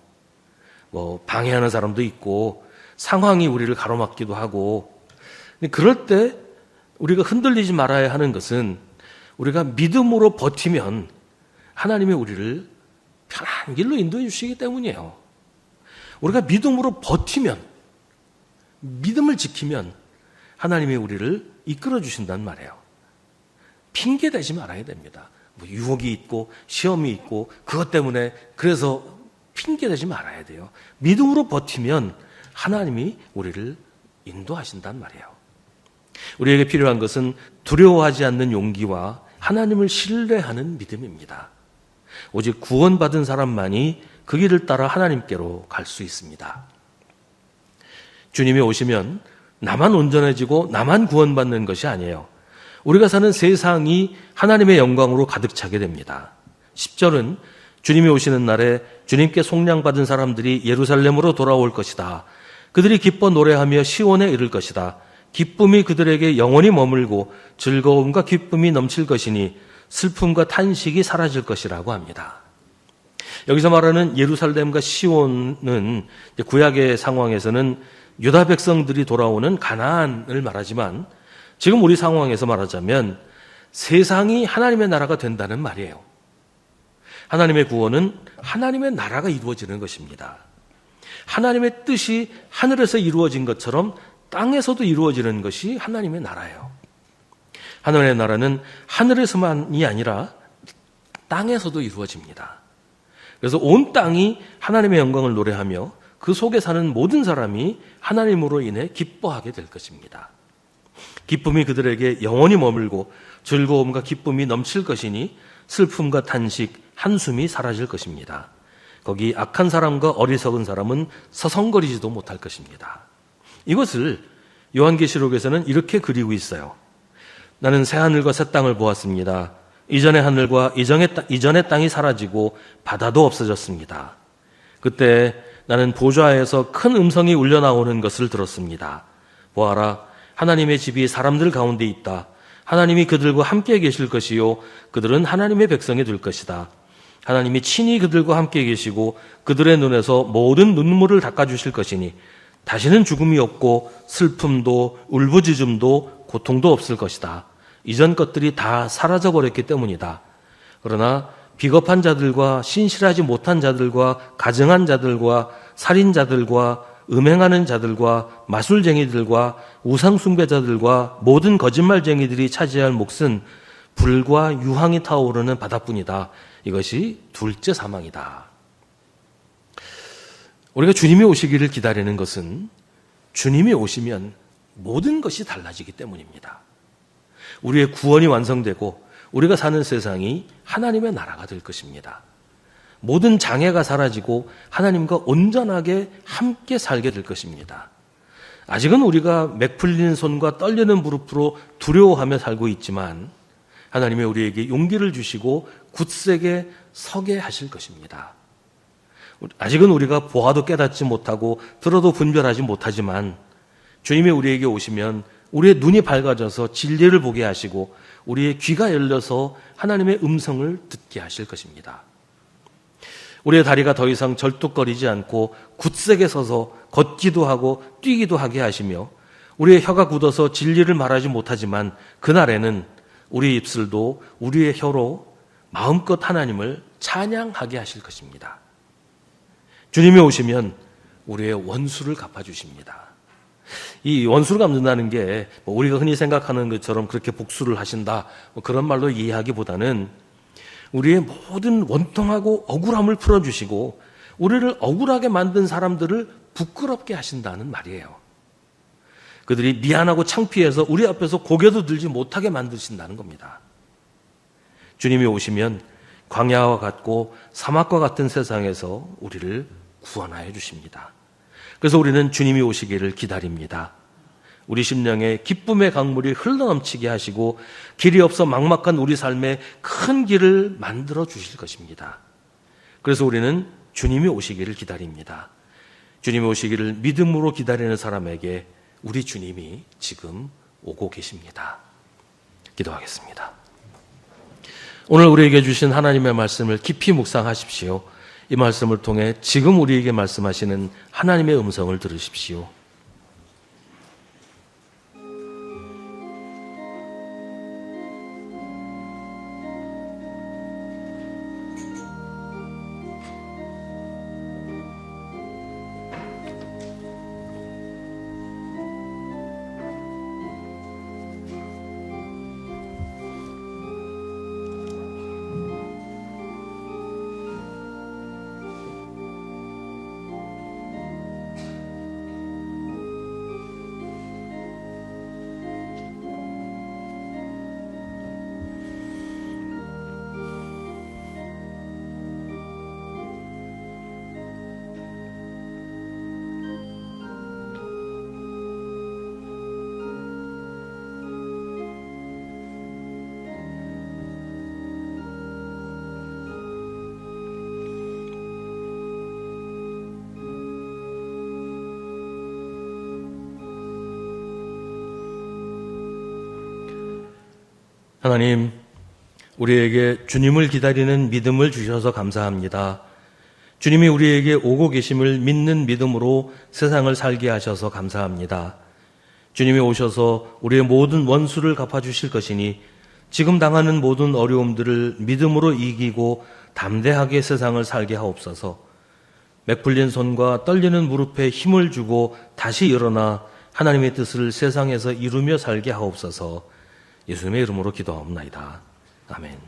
방해하는 사람도 있고 상황이 우리를 가로막기도 하고. 그럴 때 우리가 흔들리지 말아야 하는 것은 우리가 믿음으로 버티면 하나님이 우리를 편한 길로 인도해 주시기 때문이에요. 우리가 믿음으로 버티면, 믿음을 지키면 하나님이 우리를 이끌어 주신단 말이에요. 핑계 대지 말아야 됩니다. 유혹이 있고 시험이 있고 그것 때문에 그래서 핑계 대지 말아야 돼요. 믿음으로 버티면 하나님이 우리를 인도하신단 말이에요. 우리에게 필요한 것은 두려워하지 않는 용기와 하나님을 신뢰하는 믿음입니다. 오직 구원받은 사람만이 그 길을 따라 하나님께로 갈 수 있습니다. 주님이 오시면 나만 온전해지고 나만 구원받는 것이 아니에요. 우리가 사는 세상이 하나님의 영광으로 가득 차게 됩니다. 10절은 주님이 오시는 날에 주님께 속량받은 사람들이 예루살렘으로 돌아올 것이다. 그들이 기뻐 노래하며 시온에 이를 것이다. 기쁨이 그들에게 영원히 머물고 즐거움과 기쁨이 넘칠 것이니 슬픔과 탄식이 사라질 것이라고 합니다. 여기서 말하는 예루살렘과 시온은 구약의 상황에서는 유다 백성들이 돌아오는 가나안을 말하지만 지금 우리 상황에서 말하자면 세상이 하나님의 나라가 된다는 말이에요. 하나님의 구원은 하나님의 나라가 이루어지는 것입니다. 하나님의 뜻이 하늘에서 이루어진 것처럼 땅에서도 이루어지는 것이 하나님의 나라예요. 하나님의 나라는 하늘에서만이 아니라 땅에서도 이루어집니다. 그래서 온 땅이 하나님의 영광을 노래하며 그 속에 사는 모든 사람이 하나님으로 인해 기뻐하게 될 것입니다. 기쁨이 그들에게 영원히 머물고 즐거움과 기쁨이 넘칠 것이니 슬픔과 탄식, 한숨이 사라질 것입니다. 거기 악한 사람과 어리석은 사람은 서성거리지도 못할 것입니다. 이것을 요한계시록에서는 이렇게 그리고 있어요. 나는 새 하늘과 새 땅을 보았습니다. 이전의 하늘과 이전의 땅이 사라지고 바다도 없어졌습니다. 그때 나는 보좌에서 큰 음성이 울려 나오는 것을 들었습니다. 보아라, 하나님의 집이 사람들 가운데 있다. 하나님이 그들과 함께 계실 것이요 그들은 하나님의 백성이 될 것이다. 하나님이 친히 그들과 함께 계시고 그들의 눈에서 모든 눈물을 닦아주실 것이니 다시는 죽음이 없고 슬픔도 울부짖음도 고통도 없을 것이다. 이전 것들이 다 사라져버렸기 때문이다. 그러나 비겁한 자들과 신실하지 못한 자들과 가증한 자들과 살인자들과 음행하는 자들과 마술쟁이들과 우상숭배자들과 모든 거짓말쟁이들이 차지할 몫은 불과 유황이 타오르는 바다뿐이다. 이것이 둘째 사망이다. 우리가 주님이 오시기를 기다리는 것은 주님이 오시면 모든 것이 달라지기 때문입니다. 우리의 구원이 완성되고 우리가 사는 세상이 하나님의 나라가 될 것입니다. 모든 장애가 사라지고 하나님과 온전하게 함께 살게 될 것입니다. 아직은 우리가 맥 풀리는 손과 떨리는 무릎으로 두려워하며 살고 있지만 하나님이 우리에게 용기를 주시고 굳세게 서게 하실 것입니다. 아직은 우리가 보아도 깨닫지 못하고 들어도 분별하지 못하지만 주님이 우리에게 오시면 우리의 눈이 밝아져서 진리를 보게 하시고 우리의 귀가 열려서 하나님의 음성을 듣게 하실 것입니다. 우리의 다리가 더 이상 절뚝거리지 않고 굳세게 서서 걷기도 하고 뛰기도 하게 하시며 우리의 혀가 굳어서 진리를 말하지 못하지만 그날에는 우리의 입술도 우리의 혀로 마음껏 하나님을 찬양하게 하실 것입니다. 주님이 오시면 우리의 원수를 갚아주십니다. 이 원수를 갚는다는 게 우리가 흔히 생각하는 것처럼 그렇게 복수를 하신다 그런 말로 이해하기보다는 우리의 모든 원통하고 억울함을 풀어주시고 우리를 억울하게 만든 사람들을 부끄럽게 하신다는 말이에요. 그들이 미안하고 창피해서 우리 앞에서 고개도 들지 못하게 만드신다는 겁니다. 주님이 오시면 광야와 같고 사막과 같은 세상에서 우리를 구원하여 주십니다. 그래서 우리는 주님이 오시기를 기다립니다. 우리 심령에 기쁨의 강물이 흘러넘치게 하시고 길이 없어 막막한 우리 삶에 큰 길을 만들어 주실 것입니다. 그래서 우리는 주님이 오시기를 기다립니다. 주님이 오시기를 믿음으로 기다리는 사람에게 우리 주님이 지금 오고 계십니다. 기도하겠습니다. 오늘 우리에게 주신 하나님의 말씀을 깊이 묵상하십시오. 이 말씀을 통해 지금 우리에게 말씀하시는 하나님의 음성을 들으십시오. 하나님, 우리에게 주님을 기다리는 믿음을 주셔서 감사합니다. 주님이 우리에게 오고 계심을 믿는 믿음으로 세상을 살게 하셔서 감사합니다. 주님이 오셔서 우리의 모든 원수를 갚아주실 것이니 지금 당하는 모든 어려움들을 믿음으로 이기고 담대하게 세상을 살게 하옵소서. 맥 풀린 손과 떨리는 무릎에 힘을 주고 다시 일어나 하나님의 뜻을 세상에서 이루며 살게 하옵소서. 예수님의 이름으로 기도하옵나이다. 아멘.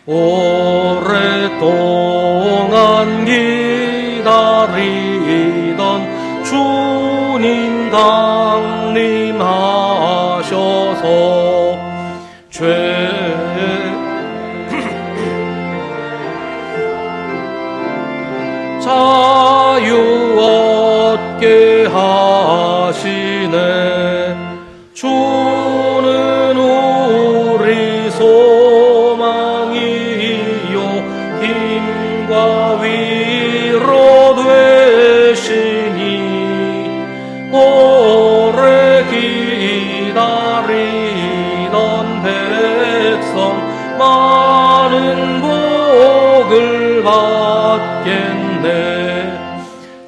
오랫동안 기다리던 주님 강림하셔서 자유 얻게 하시네.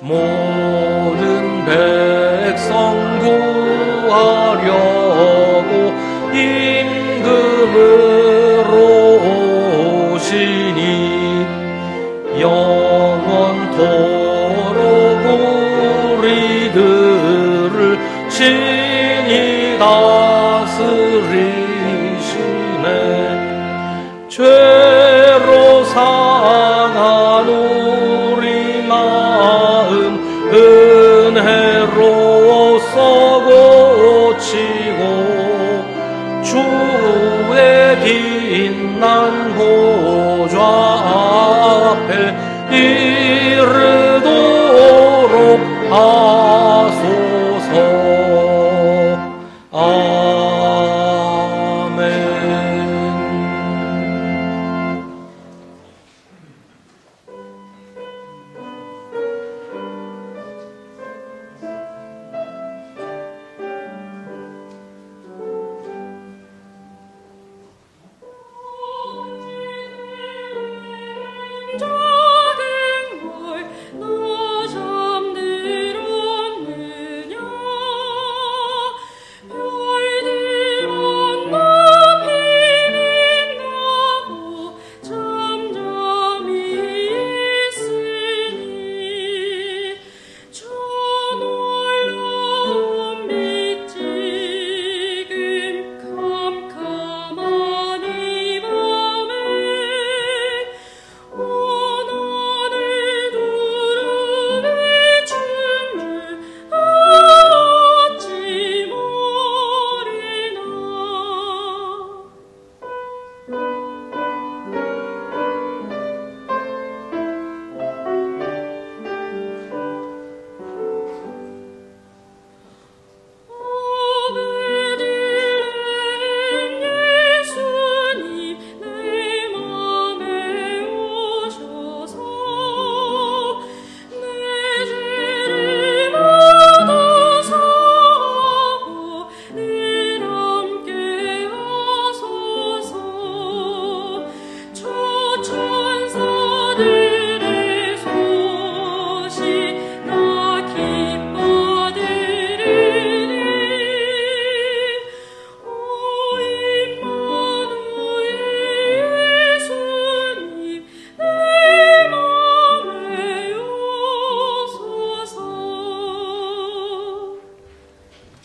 모든 백성 구하려고 임금으로 오시니 영원토록 우리들을 친히 다스리시네. 죄로 상한 우리 마음 은혜로써 고치고 주의 빛난 보좌 앞에 이르도록 하소서. 아멘.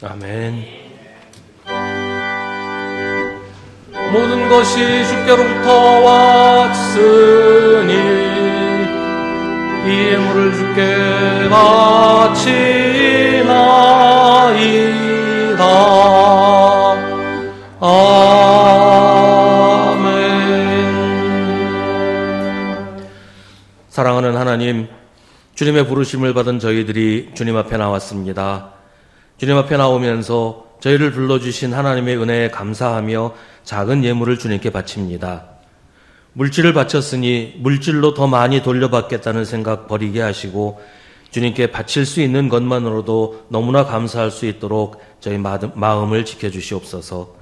아멘. 모든 것이 주께로부터 왔으니 이 예물을 주께 바치나이다. 아멘. 사랑하는 하나님, 주님의 부르심을 받은 저희들이 주님 앞에 나왔습니다. 주님 앞에 나오면서 저희를 불러주신 하나님의 은혜에 감사하며 작은 예물을 주님께 바칩니다. 물질을 바쳤으니 물질로 더 많이 돌려받겠다는 생각 버리게 하시고 주님께 바칠 수 있는 것만으로도 너무나 감사할 수 있도록 저희 마음을 지켜주시옵소서.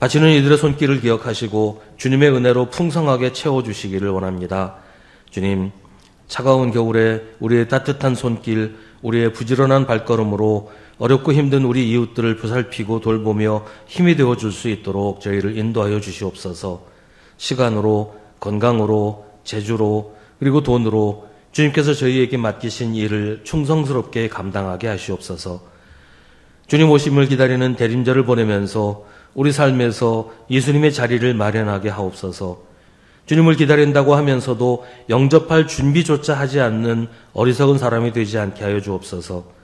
바치는 이들의 손길을 기억하시고 주님의 은혜로 풍성하게 채워주시기를 원합니다. 주님, 차가운 겨울에 우리의 따뜻한 손길, 우리의 부지런한 발걸음으로 어렵고 힘든 우리 이웃들을 보살피고 돌보며 힘이 되어줄 수 있도록 저희를 인도하여 주시옵소서. 시간으로, 건강으로, 재주로, 그리고 돈으로 주님께서 저희에게 맡기신 일을 충성스럽게 감당하게 하시옵소서. 주님 오심을 기다리는 대림절을 보내면서 우리 삶에서 예수님의 자리를 마련하게 하옵소서. 주님을 기다린다고 하면서도 영접할 준비조차 하지 않는 어리석은 사람이 되지 않게 하여 주옵소서.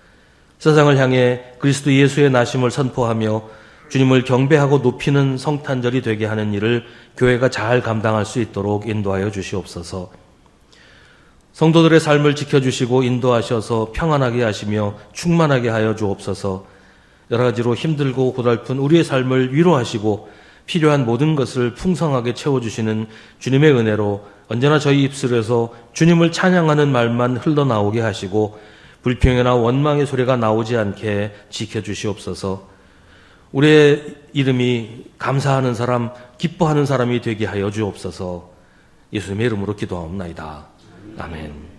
세상을 향해 그리스도 예수의 나심을 선포하며 주님을 경배하고 높이는 성탄절이 되게 하는 일을 교회가 잘 감당할 수 있도록 인도하여 주시옵소서. 성도들의 삶을 지켜주시고 인도하셔서 평안하게 하시며 충만하게 하여 주옵소서. 여러 가지로 힘들고 고달픈 우리의 삶을 위로하시고 필요한 모든 것을 풍성하게 채워주시는 주님의 은혜로 언제나 저희 입술에서 주님을 찬양하는 말만 흘러나오게 하시고 불평이나 원망의 소리가 나오지 않게 지켜주시옵소서. 우리의 이름이 감사하는 사람, 기뻐하는 사람이 되게 하여 주옵소서. 예수님의 이름으로 기도하옵나이다. 아멘.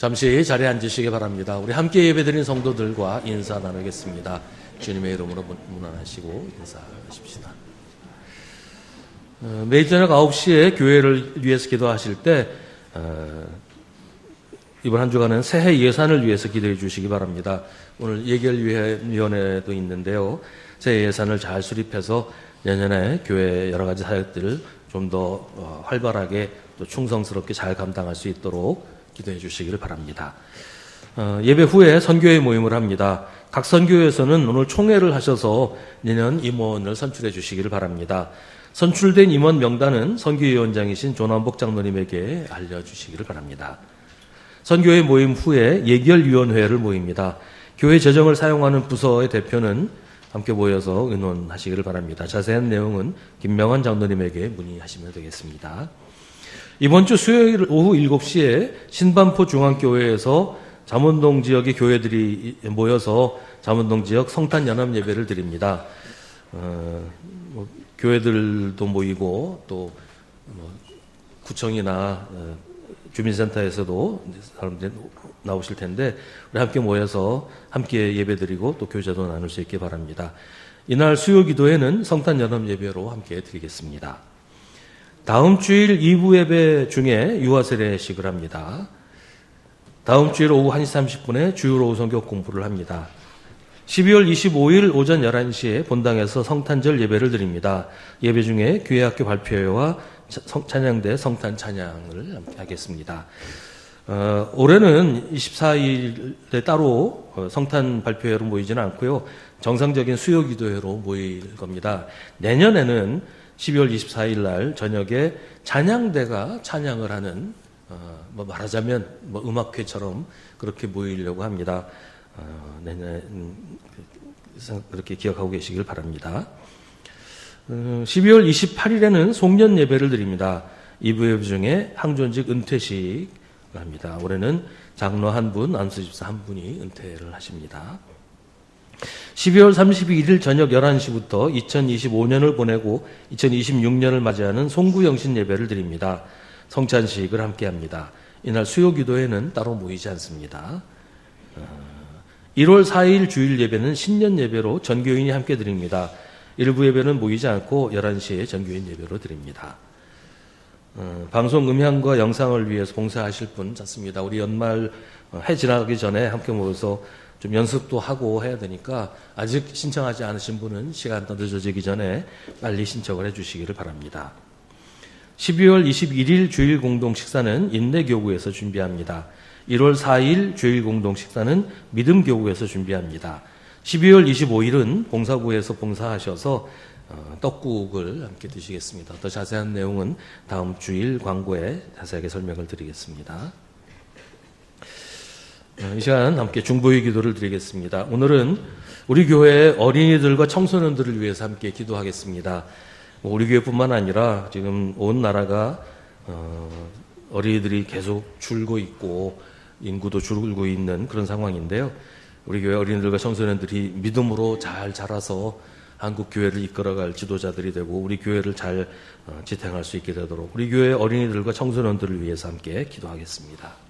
잠시 자리에 앉으시기 바랍니다. 우리 함께 예배드린 성도들과 인사 나누겠습니다. 주님의 이름으로 문안하시고 인사하십시다. 매일 저녁 9시에 교회를 위해서 기도하실 때 이번 한 주간은 새해 예산을 위해서 기도해 주시기 바랍니다. 오늘 예결위원회도 있는데요. 새해 예산을 잘 수립해서 내년에 교회 여러 가지 사역들을 좀 더 활발하게 또 충성스럽게 잘 감당할 수 있도록 기도해 주시기를 바랍니다. 예배 후에 선교회 모임을 합니다. 각 선교회에서는 오늘 총회를 하셔서 내년 임원을 선출해 주시기를 바랍니다. 선출된 임원 명단은 선교위원장이신 조남복 장로님에게 알려주시기를 바랍니다. 선교회 모임 후에 예결위원회를 모입니다. 교회 재정을 사용하는 부서의 대표는 함께 모여서 의논하시기를 바랍니다. 자세한 내용은 김명환 장로님에게 문의하시면 되겠습니다. 이번 주 수요일 오후 7시에 신반포 중앙교회에서 잠원동 지역의 교회들이 모여서 잠원동 지역 성탄 연합 예배를 드립니다. 교회들도 모이고 또 구청이나 주민센터에서도 사람들이 나오실 텐데 우리 함께 모여서 함께 예배드리고 또 교제도 나눌 수 있게 바랍니다. 이날 수요 기도회는 성탄 연합 예배로 함께 드리겠습니다. 다음 주일 2부 예배 중에 유아세례식을 합니다. 다음 주일 오후 1시 30분에 주일 오후 성경 공부를 합니다. 12월 25일 오전 11시에 본당에서 성탄절 예배를 드립니다. 예배 중에 교회학교 발표회와 찬양대 성탄 찬양을 하겠습니다. 올해는 24일에 따로 성탄 발표회로 모이지는 않고요. 정상적인 수요 기도회로 모일 겁니다. 내년에는 12월 24일 날 저녁에 찬양대가 찬양을 하는 말하자면 음악회처럼 그렇게 모이려고 합니다. 내년에 그렇게 기억하고 계시길 바랍니다. 12월 28일에는 송년 예배를 드립니다. 2부 예배 중에 항존직 은퇴식을 합니다. 올해는 장로 한 분, 안수집사 한 분이 은퇴를 하십니다. 12월 31일 저녁 11시부터 2025년을 보내고 2026년을 맞이하는 송구영신 예배를 드립니다. 성찬식을 함께 합니다. 이날 수요 기도회는 따로 모이지 않습니다. 1월 4일 주일 예배는 신년 예배로 전교인이 함께 드립니다. 일부 예배는 모이지 않고 11시에 전교인 예배로 드립니다. 방송 음향과 영상을 위해서 봉사하실 분 찾습니다. 우리 연말 해 지나가기 전에 함께 모여서 좀 연습도 하고 해야 되니까 아직 신청하지 않으신 분은 시간 더 늦어지기 전에 빨리 신청을 해 주시기를 바랍니다. 12월 21일 주일 공동 식사는 인내교구에서 준비합니다. 1월 4일 주일 공동 식사는 믿음교구에서 준비합니다. 12월 25일은 봉사부에서 봉사하셔서 떡국을 함께 드시겠습니다. 더 자세한 내용은 다음 주일 광고에 자세하게 설명을 드리겠습니다. 이 시간 함께 중보의 기도를 드리겠습니다. 오늘은 우리 교회의 어린이들과 청소년들을 위해서 함께 기도하겠습니다. 우리 교회뿐만 아니라 지금 온 나라가 어린이들이 계속 줄고 있고 인구도 줄고 있는 그런 상황인데요. 우리 교회 어린이들과 청소년들이 믿음으로 잘 자라서 한국 교회를 이끌어갈 지도자들이 되고 우리 교회를 잘 지탱할 수 있게 되도록 우리 교회 어린이들과 청소년들을 위해서 함께 기도하겠습니다.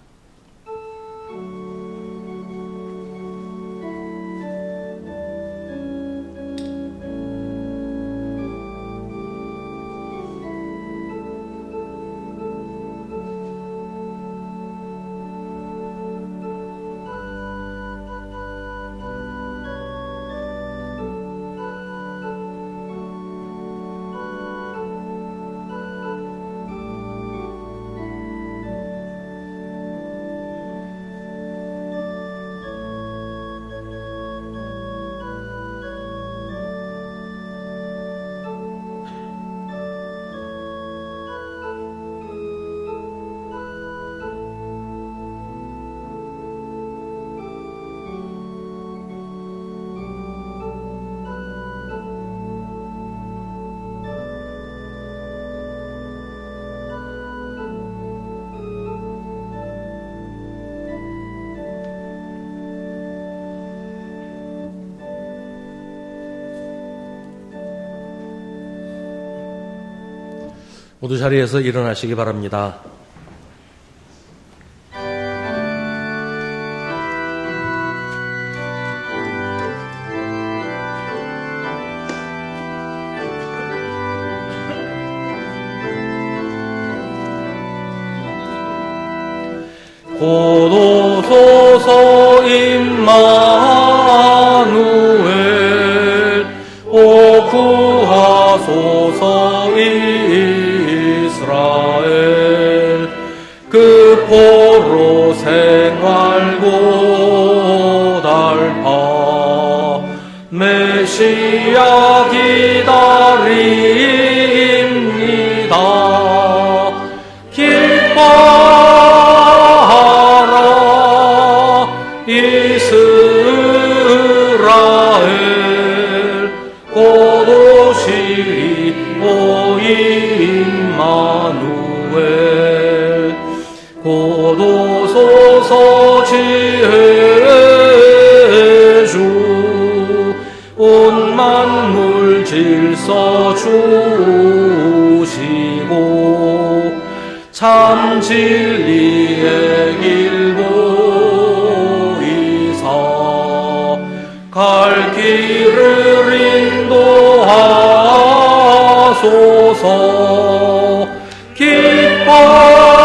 모두 자리에서 일어나시기 바랍니다. 고도소서 임마누엘 오 구하소서 이스라엘 그 포로 생활 고달파 메시아 기다립니다. 기뻐하라 이스라엘 고도시리 오 임마누엘 고도소서 지혜주 온 만물 질서 주시고 참 진리의 길 보이사 갈 길을 인도하소서. 기뻐하라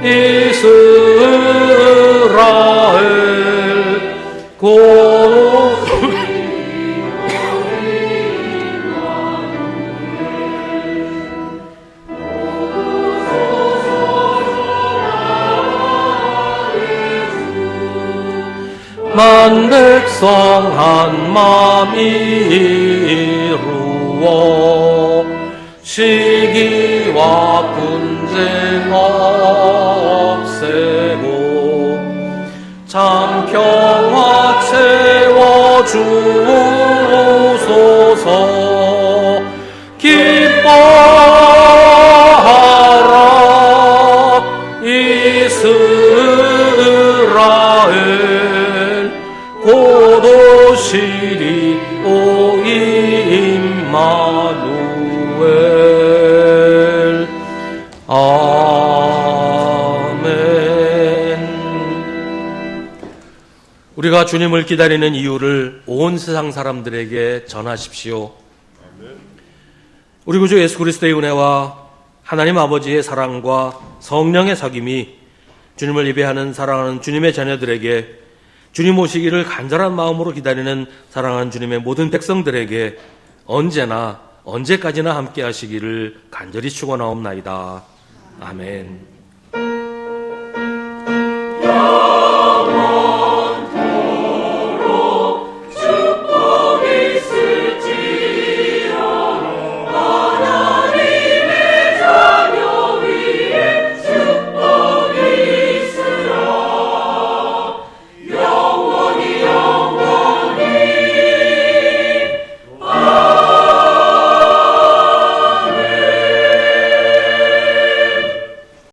이스라엘 만 백성 한 맘 이루어 시기와 분쟁 없애고 참 평화 채워주소서. 기뻐하라 이스라엘 고도시리 오 임마누엘. 아멘. 우리가 주님을 기다리는 이유를 온 세상 사람들에게 전하십시오. 우리 구주 예수 그리스도의 은혜와 하나님 아버지의 사랑과 성령의 사귐이 주님을 예배하는 사랑하는 주님의 자녀들에게 주님 오시기를 간절한 마음으로 기다리는 사랑하는 주님의 모든 백성들에게 언제나 언제까지나 함께 하시기를 간절히 축원하옵나이다. 아멘.